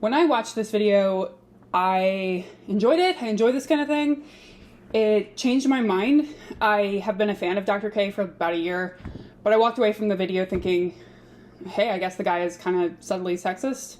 when I watched this video, I enjoyed it. I enjoy this kind of thing. It changed my mind. I have been a fan of Dr. K for about a year, but I walked away from the video thinking, hey, I guess the guy is kind of subtly sexist.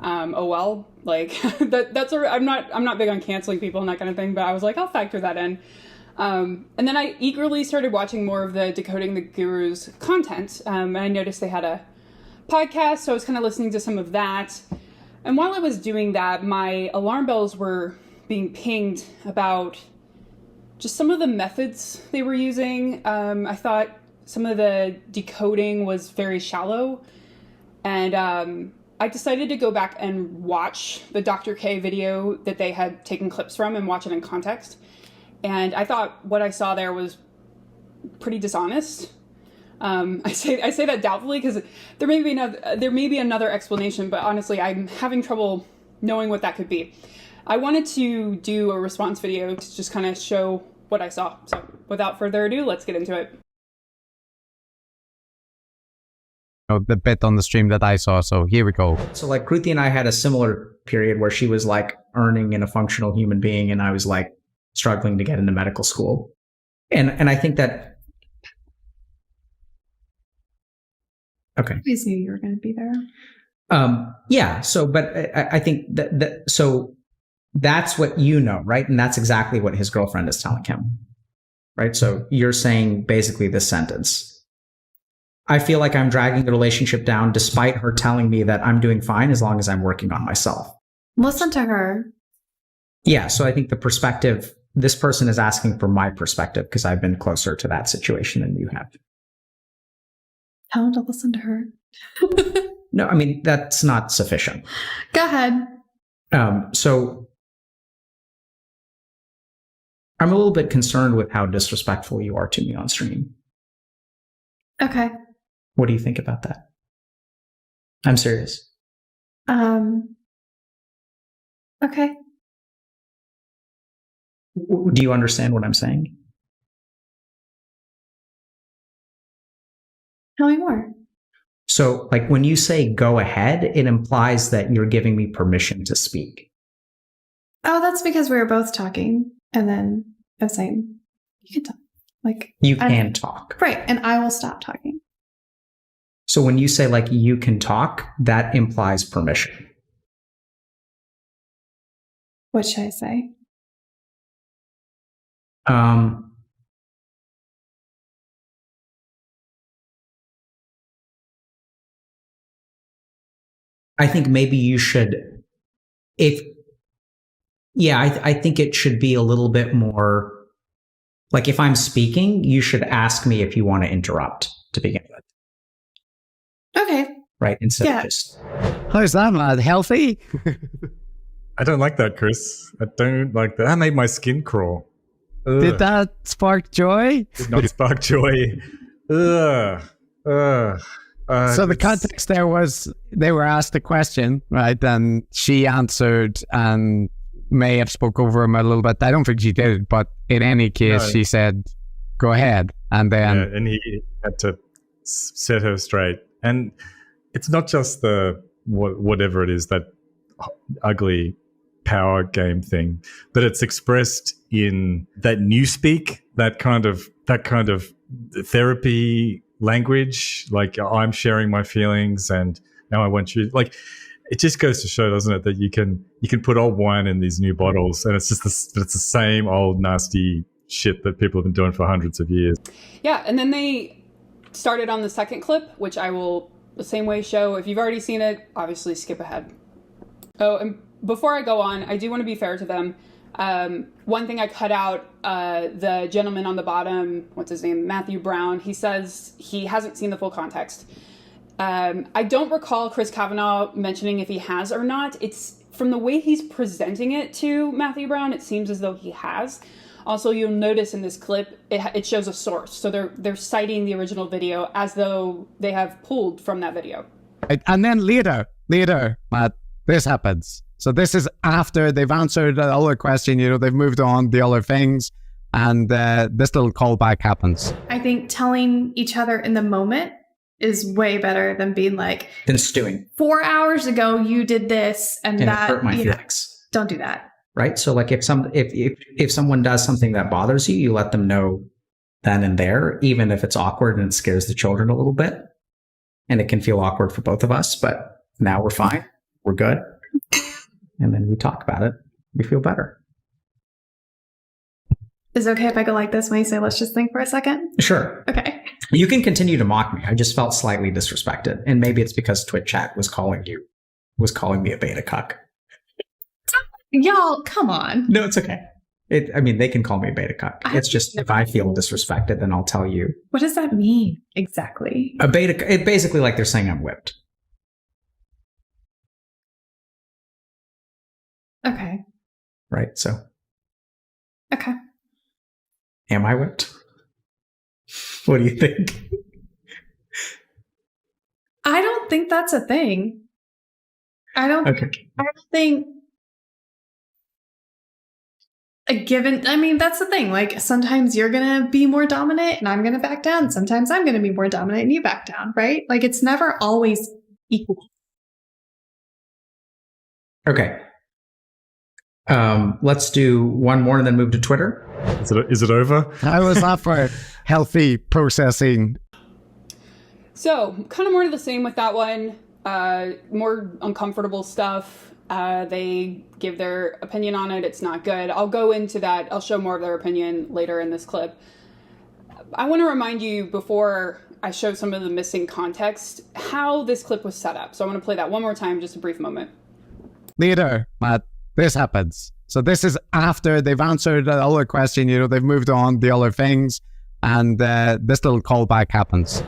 Oh well, like I'm not big on canceling people and that kind of thing, but I was like, I'll factor that in. And then I eagerly started watching more of the Decoding the Gurus content. And I noticed they had a podcast, so I was kind of listening to some of that. And while I was doing that, my alarm bells were being pinged about just some of the methods they were using. I thought some of the decoding was very shallow. And I decided to go back and watch the Dr. K video that they had taken clips from and watch it in context. And I thought what I saw there was pretty dishonest. I say that doubtfully because there may be another explanation, but honestly, I'm having trouble knowing what that could be. I wanted to do a response video to just kind of show what I saw. So without further ado, let's get into it. The bit on the stream that I saw, so here we go. So like Kruti and I had a similar period where she was like earning and a functional human being, and I was like struggling to get into medical school. And I think that okay. I always knew you were going to be there. Yeah. So, but I think so that's what you know, right? And that's exactly what his girlfriend is telling him, right? So you're saying basically this sentence: I feel like I'm dragging the relationship down despite her telling me that I'm doing fine as long as I'm working on myself. Listen to her. Yeah. So I think the perspective, this person is asking for my perspective because I've been closer to that situation than you have. Tell him to listen to her. No, I mean, that's not sufficient. Go ahead. So I'm a little bit concerned with how disrespectful you are to me on stream. Okay. What do you think about that? I'm serious. Okay. Do you understand what I'm saying? Tell me more. So, like, when you say go ahead, it implies that you're giving me permission to speak. Oh, that's because we were both talking, and then I was saying, you can talk. Like, you can talk. Right, and I will stop talking. So when you say, like, you can talk, that implies permission. What should I say? I think maybe you should, I think it should be a little bit more, like if I'm speaking, you should ask me if you want to interrupt to begin with. Okay. Right, instead of just... How's that, lad? Healthy? I don't like that, Chris. I don't like that. That made my skin crawl. Ugh. Did that spark joy? Did not spark joy. Ugh. So the context there was they were asked a question, right? And she answered and may have spoke over him a little bit. I don't think she did, but in any case, she said, go ahead. And then... Yeah, and he had to set her straight. And it's not just the whatever it is, that ugly power game thing, but it's expressed in that newspeak, that kind of therapy language, like I'm sharing my feelings and now I want you, like, it just goes to show, doesn't it, that you can put old wine in these new bottles and it's the same old nasty shit that people have been doing for hundreds of years. Yeah, and then they started on the second clip, which I will the same way show. If you've already seen it, obviously skip ahead. Oh, and before I go on, I do want to be fair to them. One thing I cut out, the gentleman on the bottom, what's his name, Matthew Brown, he says he hasn't seen the full context. I don't recall Chris Kavanaugh mentioning if he has or not. It's from the way he's presenting it to Matthew Brown, it seems as though he has. Also, you'll notice in this clip, it shows a source. So they're citing the original video as though they have pulled from that video. And then later, Matt, this happens. So this is after they've answered the other question, they've moved on the other things, and this little callback happens. I think telling each other in the moment is way better than being like, than stewing. 4 hours ago you did this and that it hurt my you know, feelings. don't do that. Right? So like if someone does something that bothers you, you let them know then and there, even if it's awkward and it scares the children a little bit. And it can feel awkward for both of us, but now we're fine. We're good. And then we talk about it. We feel better. Is it okay if I go like this when you say, let's just think for a second? Sure. Okay. You can continue to mock me. I just felt slightly disrespected. And maybe it's because Twitch chat was calling me a beta cuck. Y'all, come on. No, it's okay. They can call me a beta cuck. It's just if I feel disrespected, then I'll tell you. What does that mean exactly? It basically like they're saying I'm whipped. Okay. Right? So. Okay. Am I whipped? What do you think? I don't think that's a thing. I don't think a given, that's the thing. Like sometimes you're going to be more dominant and I'm going to back down. Sometimes I'm going to be more dominant and you back down, right? Like it's never always equal. Okay. Let's do one more and then move to Twitter. Is it over? I was up for healthy processing. So, kind of more of the same with that one. More uncomfortable stuff. They give their opinion on it. It's not good. I'll go into that. I'll show more of their opinion later in this clip. I want to remind you, before I show some of the missing context, how this clip was set up. So I want to play that one more time, just a brief moment. Later, Matt, this happens. So this is after they've answered the other question, they've moved on the other things, and this little callback happens.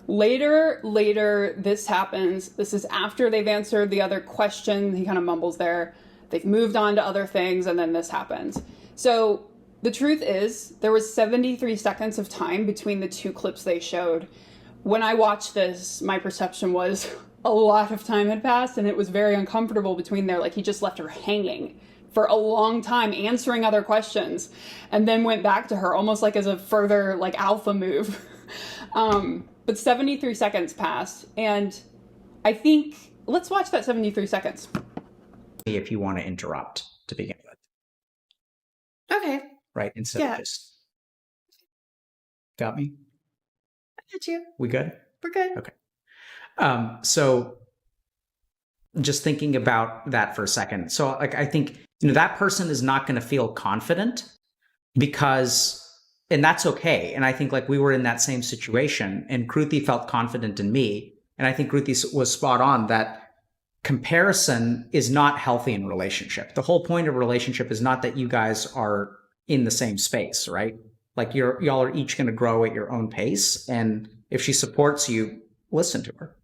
Later, this happens. This is after they've answered the other question. He kind of mumbles there. They've moved on to other things, and then this happens. So the truth is, there was 73 seconds of time between the two clips they showed. When I watched this, my perception was a lot of time had passed, and it was very uncomfortable between there. Like he just left her hanging for a long time, answering other questions, and then went back to her almost like as a further like alpha move. But 73 seconds passed, and I think let's watch that 73 seconds. If you want to interrupt to begin with. Okay. Right? Instead of just. Got me? I got you. We good? We're good. Okay. So just thinking about that for a second. So like, I think, that person is not going to feel confident because, and that's okay. And I think like we were in that same situation and Kruti felt confident in me. And I think Kruti was spot on that comparison is not healthy in a relationship. The whole point of a relationship is not that you guys are in the same space, right? Like y'all are each going to grow at your own pace. And if she supports you, listen to her.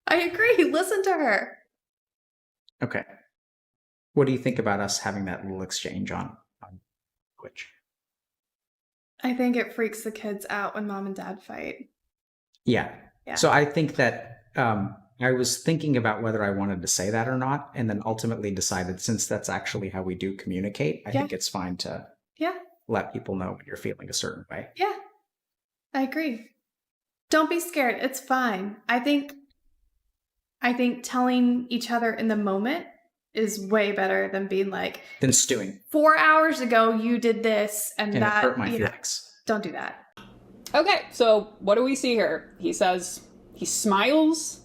I agree. Listen to her. Okay. What do you think about us having that little exchange on Twitch? I think it freaks the kids out when mom and dad fight. Yeah. So I think that I was thinking about whether I wanted to say that or not, and then ultimately decided since that's actually how we do communicate, I think it's fine to let people know when you're feeling a certain way. Yeah. I agree. Don't be scared. It's fine. I think telling each other in the moment is way better than being like, than stewing. 4 hours ago you did this and that it hurt my feelings. Don't do that. Okay, so what do we see here? He smiles.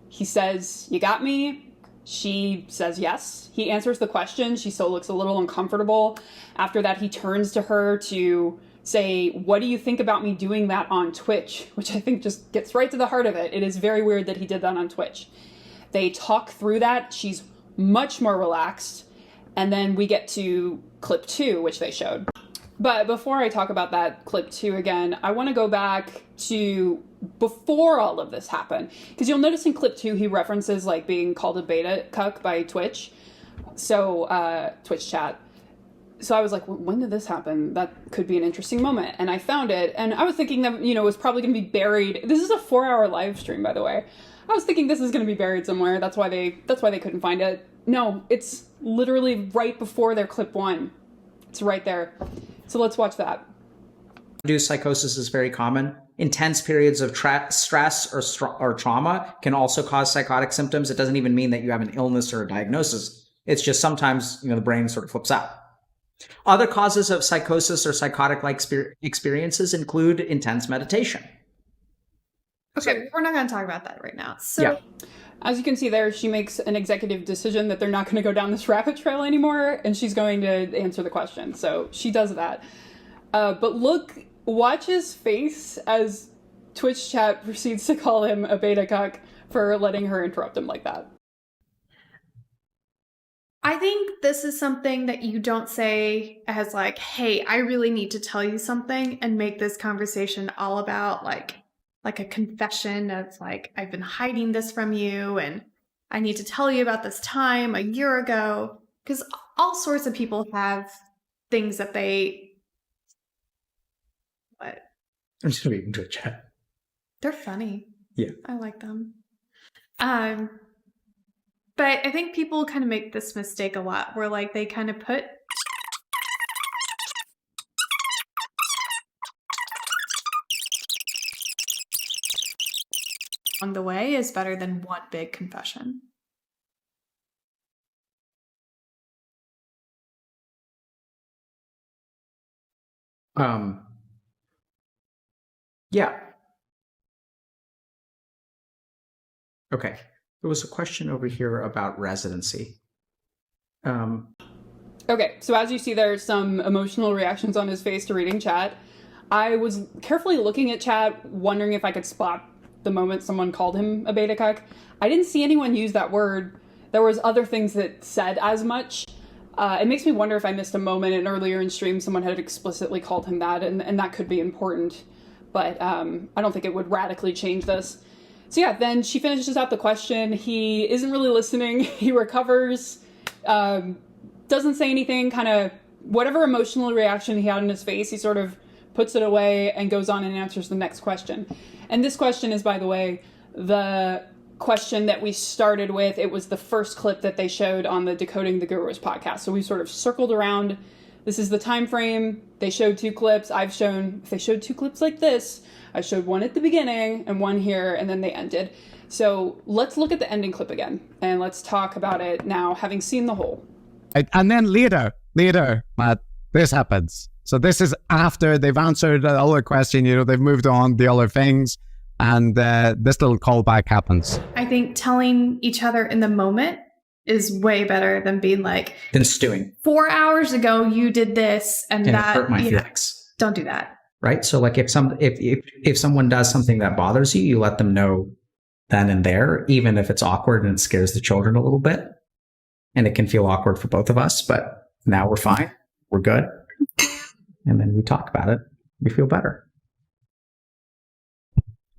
He says, "You got me." She says yes. He answers the question. She still looks a little uncomfortable. After that, he turns to her to say, "What do you think about me doing that on Twitch?" Which I think just gets right to the heart of it. It is very weird that he did that on Twitch. They talk through that. She's much more relaxed. And then we get to clip 2, which they showed. But before I talk about that clip 2 again, I want to go back to before all of this happened. Because you'll notice in clip 2, he references like being called a beta cuck by Twitch. So, Twitch chat. So I was like, when did this happen? That could be an interesting moment. And I found it. And I was thinking that, it was probably going to be buried. This is a 4-hour live stream, by the way. I was thinking this is going to be buried somewhere. That's why they couldn't find it. No, it's literally right before their clip 1. It's right there. So let's watch that. Induced psychosis is very common. Intense periods of stress or trauma can also cause psychotic symptoms. It doesn't even mean that you have an illness or a diagnosis. It's just sometimes, the brain sort of flips out. Other causes of psychosis or psychotic-like experiences include intense meditation. Okay, we're not going to talk about that right now. So, as you can see there, she makes an executive decision that they're not going to go down this rabbit trail anymore, and she's going to answer the question. So she does that. But watch his face as Twitch chat proceeds to call him a beta cuck for letting her interrupt him like that. I think this is something that you don't say as like, hey, I really need to tell you something, and make this conversation all about like a confession of like, I've been hiding this from you and I need to tell you about this time a year ago. Because all sorts of people have things that what? I'm just reading to a chat. They're funny. Yeah. I like them. But I think people kind of make this mistake a lot where like they kind of put along the way is better than one big confession. Yeah. Okay. There was a question over here about residency. Okay, so as you see, there's some emotional reactions on his face to reading chat. I was carefully looking at chat, wondering if I could spot the moment someone called him a beta cuck. I didn't see anyone use that word. There was other things that said as much. It makes me wonder if I missed a moment, and earlier in stream someone had explicitly called him that, and that could be important. But I don't think it would radically change this. So yeah, then she finishes out the question. He isn't really listening. He recovers, doesn't say anything, kind of whatever emotional reaction he had in his face, he sort of puts it away and goes on and answers the next question. And this question is, by the way, the question that we started with. It was the first clip that they showed on the Decoding the Gurus podcast. So we sort of circled around. This is the time frame. They showed 2 clips. If they showed 2 clips like this, I showed one at the beginning and one here, and then they ended. So let's look at the ending clip again, and let's talk about it now, having seen the whole. And then later, Matt, this happens. So this is after they've answered the other question, they've moved on the other things, and this little callback happens. I think telling each other in the moment is way better than being like, than stewing. 4 hours ago you did this, and that hurt my feelings. Don't do that. Right? So like if someone does something that bothers you, you let them know then and there, even if it's awkward and it scares the children a little bit. And it can feel awkward for both of us, but now we're fine. We're good. And then we talk about it. We feel better.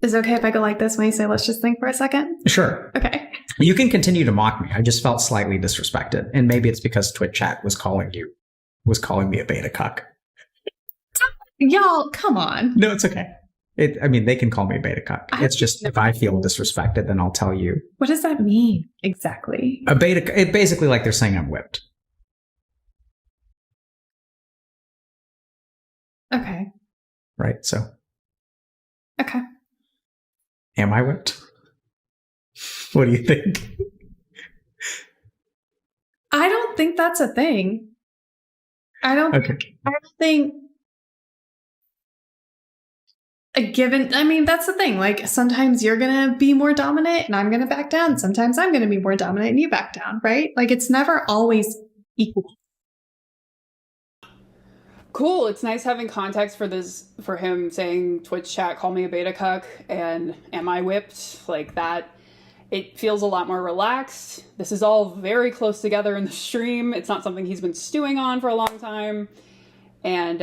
Is it okay if I go like this when you say, let's just think for a second? Sure. Okay. You can continue to mock me. I just felt slightly disrespected. And maybe it's because Twitch chat was calling me a beta cuck. Y'all, come on. No, it's okay. They can call me a beta cuck. It's just if I feel disrespected, then I'll tell you. What does that mean exactly? A beta, it basically like they're saying I'm whipped. Okay. Right. So. Okay. Am I whipped? What do you think? I don't think that's a thing. I don't think a given, that's the thing. Like sometimes you're going to be more dominant and I'm going to back down. Sometimes I'm going to be more dominant and you back down, right? Like it's never always equal. Cool. It's nice having context for him saying Twitch chat, call me a beta cuck, and am I whipped? Like that. It feels a lot more relaxed. This is all very close together in the stream. It's not something he's been stewing on for a long time. And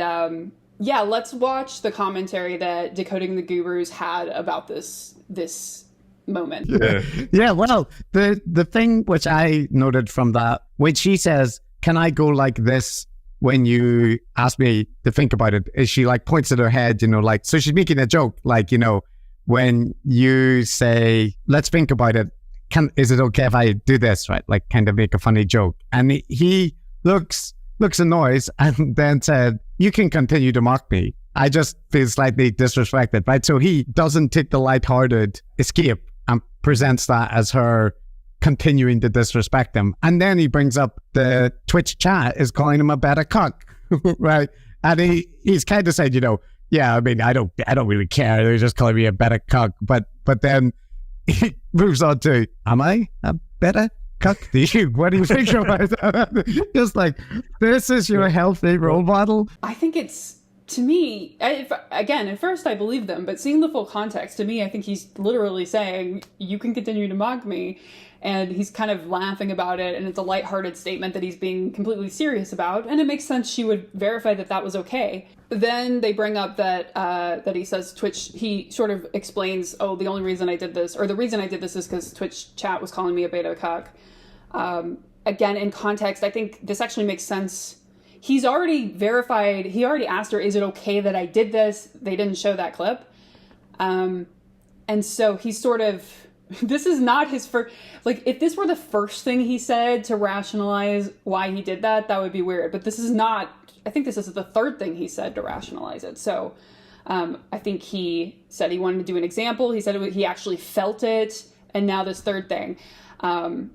let's watch the commentary that Decoding the Gurus had about this moment. Yeah, well, the thing which I noted from that, when she says, can I go like this when you ask me to think about it, is she like points at her head, so she's making a joke, when you say, let's think about it, is it okay if I do this, right? Like kind of make a funny joke. And he looks annoyed and then said, you can continue to mock me. I just feel slightly disrespected, right? So he doesn't take the lighthearted escape and presents that as her continuing to disrespect him. And then he brings up the Twitch chat is calling him a better cuck, right? And he's kind of said, yeah, I mean, I don't really care. They're just calling me a better cuck. But then he moves on to, am I a better cuck to you? What do you think about that? Just like, this is your healthy role model. I think it's, to me, again, at first I believed them, but seeing the full context, to me, I think he's literally saying, you can continue to mock me. And he's kind of laughing about it, and it's a lighthearted statement that he's being completely serious about, and it makes sense she would verify that that was okay. Then they bring up that he says Twitch, he sort of explains, oh, the only reason I did this, or the reason I did this is because Twitch chat was calling me a beta cuck. Again, in context, I think this actually makes sense. He's already verified, he already asked her, is it okay that I did this? They didn't show that clip. And so he's sort of, this is not his first, like, if this were the first thing he said to rationalize why he did that, that would be weird. But this is not, I think this is the third thing he said to rationalize it. So I think he said he wanted to do an example. He said he actually felt it. And now this third thing. And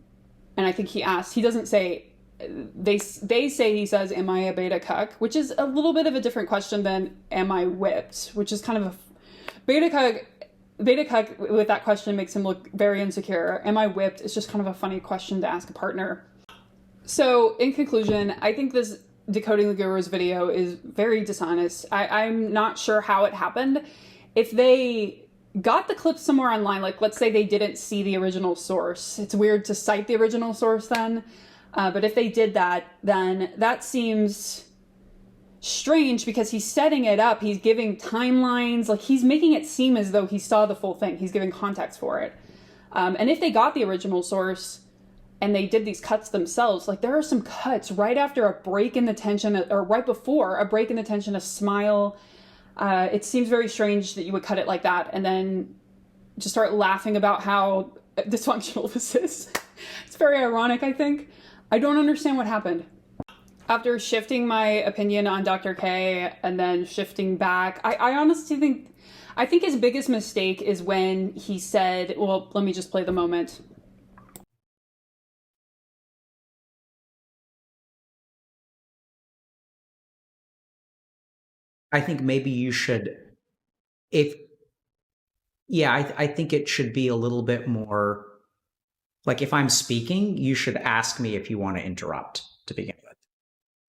I think he asked, he doesn't say, they say he says, am I a beta cuck? Which is a little bit of a different question than am I whipped? Which is kind of a, beta cuck with that question makes him look very insecure. Am I whipped? It's just kind of a funny question to ask a partner. So in conclusion, I think this Decoding the Gurus video is very dishonest. I'm not sure how it happened. If they got the clip somewhere online, like let's say they didn't see the original source, it's weird to cite the original source then. But if they did that, then that seems strange because he's setting it up. He's giving timelines, like he's making it seem as though he saw the full thing. He's giving context for it. And if they got the original source and they did these cuts themselves, like there are some cuts right after a break in the tension, or right before a break in the tension, a smile. It seems very strange that you would cut it like that and then just start laughing about how dysfunctional this is. It's very ironic, I think. I don't understand what happened. After shifting my opinion on Dr. K and then shifting back, I honestly think, his biggest mistake is when he said, well, let me just play the moment. I think maybe you should, I think it should be a little bit more, like if I'm speaking, you should ask me if you want to interrupt to begin with.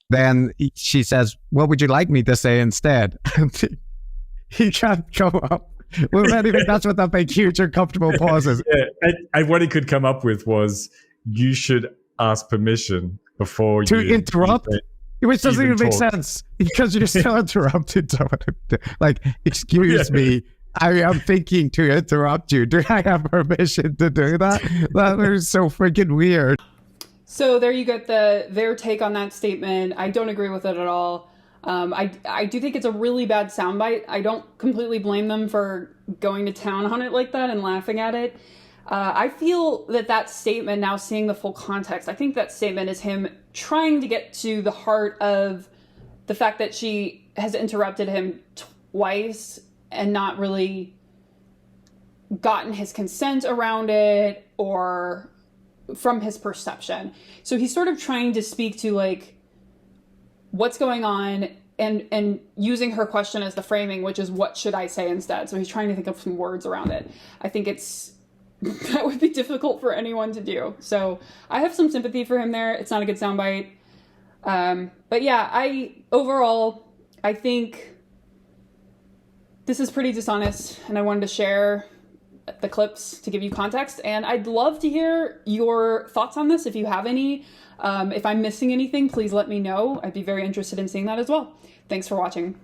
Then she says, what would you like me to say instead? He can't come up with anything. That's what that big, huge, uncomfortable pauses. Yeah, and what he could come up with was, you should ask permission before to you interrupt, which doesn't even make talk. sense because you're still interrupting someone. Like, excuse me, I am thinking to interrupt you. Do I have permission to do that? That was so freaking weird. So there you get their take on that statement. I don't agree with it at all. I do think it's a really bad soundbite. I don't completely blame them for going to town on it like that and laughing at it. I feel that statement, now seeing the full context, I think that statement is him trying to get to the heart of the fact that she has interrupted him twice and not really gotten his consent around it or from his perception. So he's sort of trying to speak to like what's going on and using her question as the framing, which is what should I say instead? So he's trying to think of some words around it. I think that would be difficult for anyone to do. So I have some sympathy for him there. It's not a good soundbite. But yeah, overall, I think this is pretty dishonest, and I wanted to share the clips to give you context. And I'd love to hear your thoughts on this if you have any. If I'm missing anything, please let me know. I'd be very interested in seeing that as well. Thanks for watching.